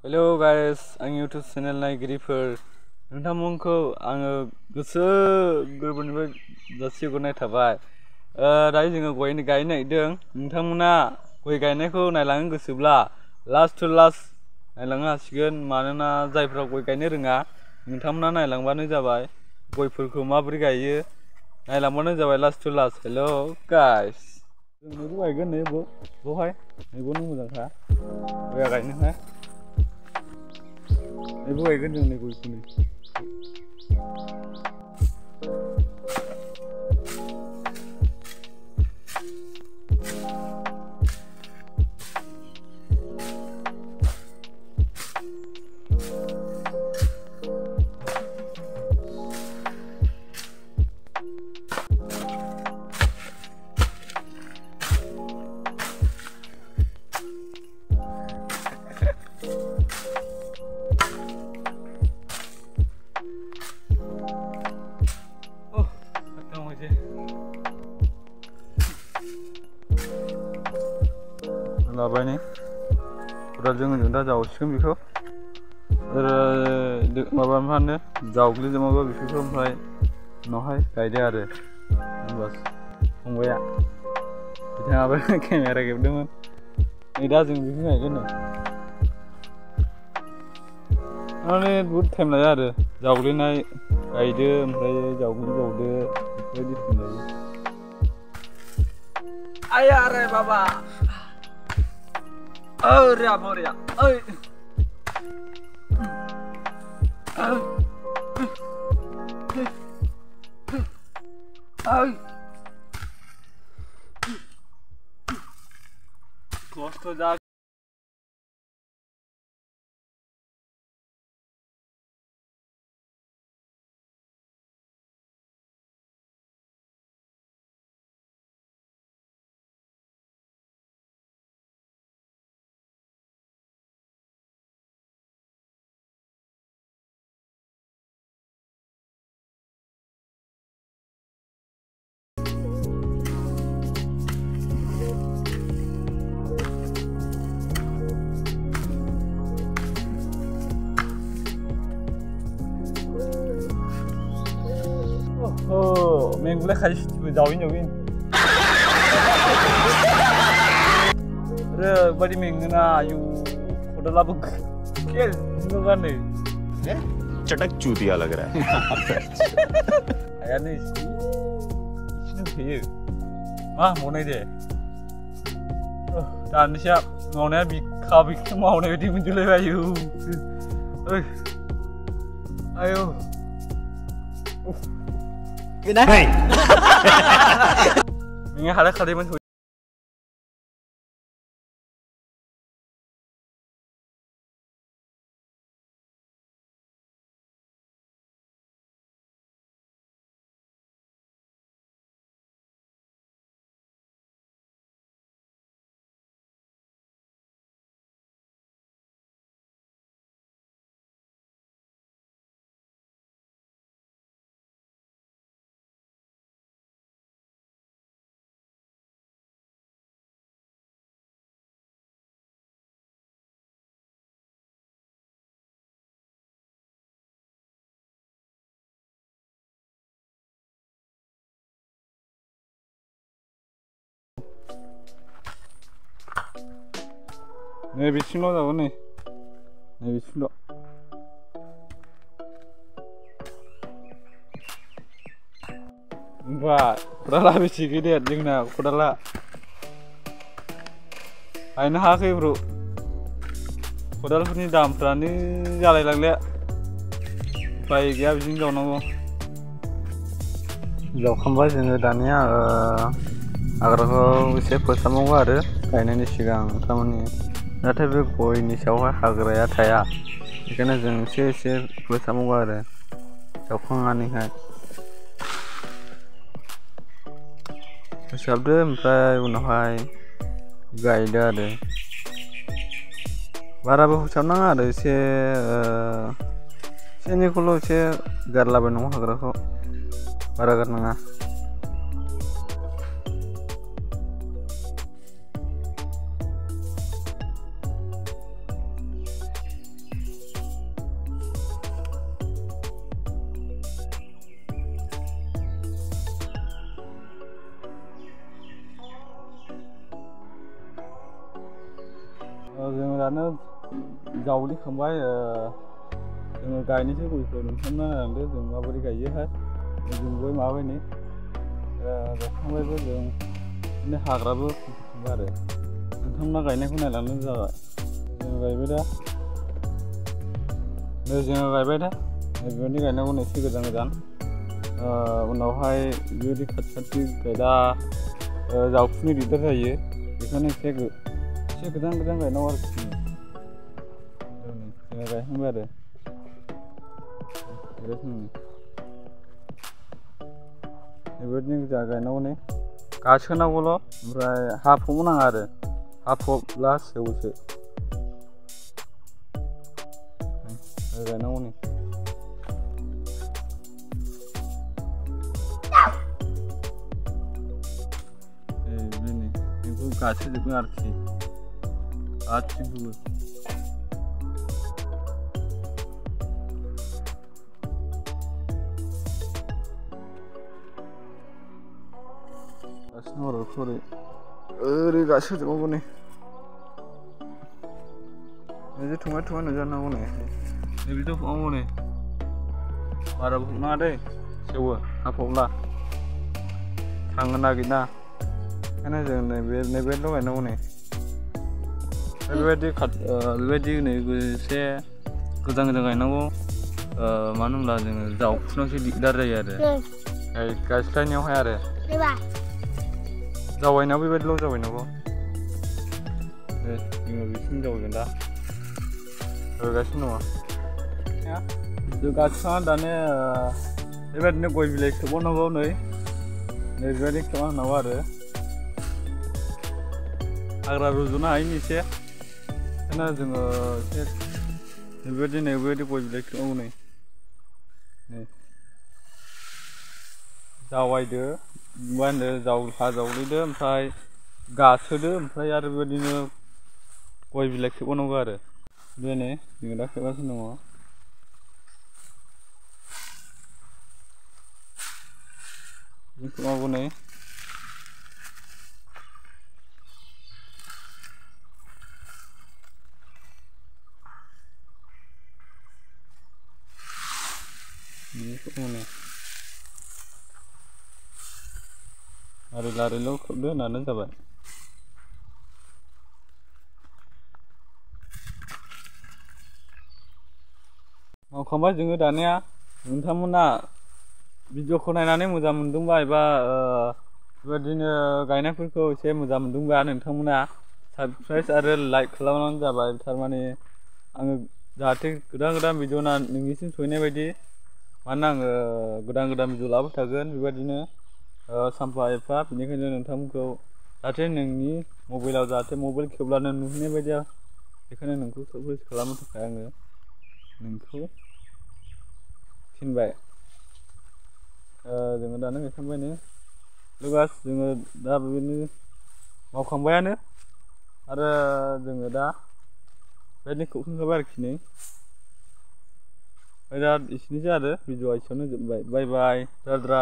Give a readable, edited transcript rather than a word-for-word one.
Hello guys, आं YouTube channel नायगिरिफोर नोंथांमोनखौ आङो गोसो गोरबोनिफ्राय जासिहरनाय थाबाय। दायो जोङो गय गायनो नागिरदों। नोंथांमोना गय गायनायखौ नायलांनो गोसोब्ला लास्ट टु लास्ट नायलांनो हासिगोन। मानोना जायफ्रा गय गायनो रोङा नोंथांमोना नायलांबानो जाबाय। गयफोरखौ माबोरै गायो नायलांबानो जाबाय last to last. Hello guys, जों मैगं गायगोन नै बेवहाय मैगंनि मोजांखा गया गायनोहाय। मैगं गायगोन जों नै गयखौनो। लाबाय नै खदालजों दा जावसिगोन बेखौ। माबा मा होनो जावग्लिजोबाबा बेफोरखौ ओमफ्राय उनावहाय गायदो आरो होनबास। फंबाया बिथाङाबो केमेरा खेबदोंमोन। नै दा जों बेखौ गायगोन नै। माने बहुद टाइम लायो आरो जावग्लिनाय गायदो ओमफ्राय जावग्लिबावदो बेफोरबायदि टाइम लायो। आया रे बाबा रे मोरिया खस्थ' जा Mengulai kali jauhin. Badi mengena ayu kodala buk क्या होगा नहीं? चटक चूतिया लग रहा है। आया नहीं इसने फिर mau naik deh. Dan siap mau naik bik mau naik di menjual ayu. Ayo. नहीं Ini ada kalimat 네 미친놈 나오네. 네 미친놈. Enggak, kodala bisi gede jengna kodala. Aina hakai bro. Kodala punya damprani jalai langle. Baik ya bising jauh nonggo. Jauh kembali jengga dania agar kau bisa bersama ada kainnya siang tamannya. नाथाय बे गयनि सायावहाय हाग्राया थाया बेखायनो जों एसे फोसाबनांगौ आरो जावखांनानैहाय फोसाबदो ओमफ्राय उनावहाय गायदो आरो बाराबो फोसाबनाङा आरो एसे एनैखौल' एसे गारलाबायनांगौ हाग्राखौ बारा गारनाङा। दानो जावलिखांबाय जोङो गायनोसै गयखौ नोंथांमोना नायलांदो जों माबोरै गायोहाय जोंबो माबाबाय नै गायखांबायबो जों बिदिनो हाग्राबो फुखांबाय आरो नोंथांमोना गायनायखौ नायलांदो जाबाय जोङो गायबाय दा जोङो गायबाय दा बेबायदि गायनांगौ एसे गोजान गोजान उनावहाय बेबायदि खाथि खाथि गायला जावखुनो दिगदार जायो बेखायनो एसे गोजान गोजान गायनांगौ आरोखि जोङो गायखांबाय आरो बेबायदिनो जा गायनांगौ नै गासोनांगौल' ओमफ्राय हा फबनो नाङा आरो हा फबब्ला सेवोसो गायनांगौ नै बेखौ गासोजोबगोन आरोखि गासिबो गासिनो आरो ओरै गासोजोबनांगौ नै बिदि थुमाय नुजानांगौ नै बिदि फबनांगौ नै बारा फबनाङा दै सेवो हा फबब्ला थांनो नागिरना ओंखायनो जों नैबेल' गायनांगौ नै बेबायदि नै एसे गोजान गोजान गायनांगौ मानो होनब्ला जोङो जावखुनायावसो दिगदार जायो आरो गायस्लायनायावहाय आरो जावैनायाव बेबायदिल' जावैनांगौ जोङो बिसिम जावैगोन दा गायगासिनो दङ जों गायखांना दाने बेबायदिनो गय बिलाइ खोबावनांगौ नै बेबायदि खोबना होनांगौ आरो हाग्रा रज'नो हायिनि एसे ओंखायनो जोङो एसे बेबायदि गय बिलाइ खोबनांगौ नै जावायदो मा होनो हा जावग्लिदो ओमफ्राय गासोदो ओमफ्राय आरो बेबायदिनो गय बिलाइ खोबावनांगौ आरो बेनो जोङो दा खोबगासिनो दङ खोबनांगौ नै लारिल' खोबदो होनानो जाबाय मावखांबाय जोङो दानिया नोंथांमोना भिडिअखौ नायनानै मोजां मोनदोंबा एबा बेबायदिनो गायनायफोरखौ एसे मोजां मोनदोंबा नोंथांमोना साबस्क्राइब आरो लाइक खालामनानै जाबाय थारमाने आङो जाहाथे गोदान भिडिअ नोंनिसिम सहैनाय बायदि मानोना आङो गोदान भिडिअ लाबोबाय थागोन बेबायदिनो सानफा एफा बेनिखायनो नोंथांमोनखौ जाहाथे नोंनि मबाइलाव मबाइल खेवब्लानो नुहैनाय बायदि बेखायनो नोंखौ साबस्क्राइब खालामनो थाखाय आङो नोंखौ थिनबाय जोङो दानो गायखांबायनो लोगोस जोङो दा बेबायदिनो मावखांबायानो आरो जोङो दा बेबायदिनो खोबखांखाबाय आरोखि नै ओमफ्राय दा एसेनोसै आरो भिडिअआ एसेयावनो जोब्बाय बाय बाय दाद्रा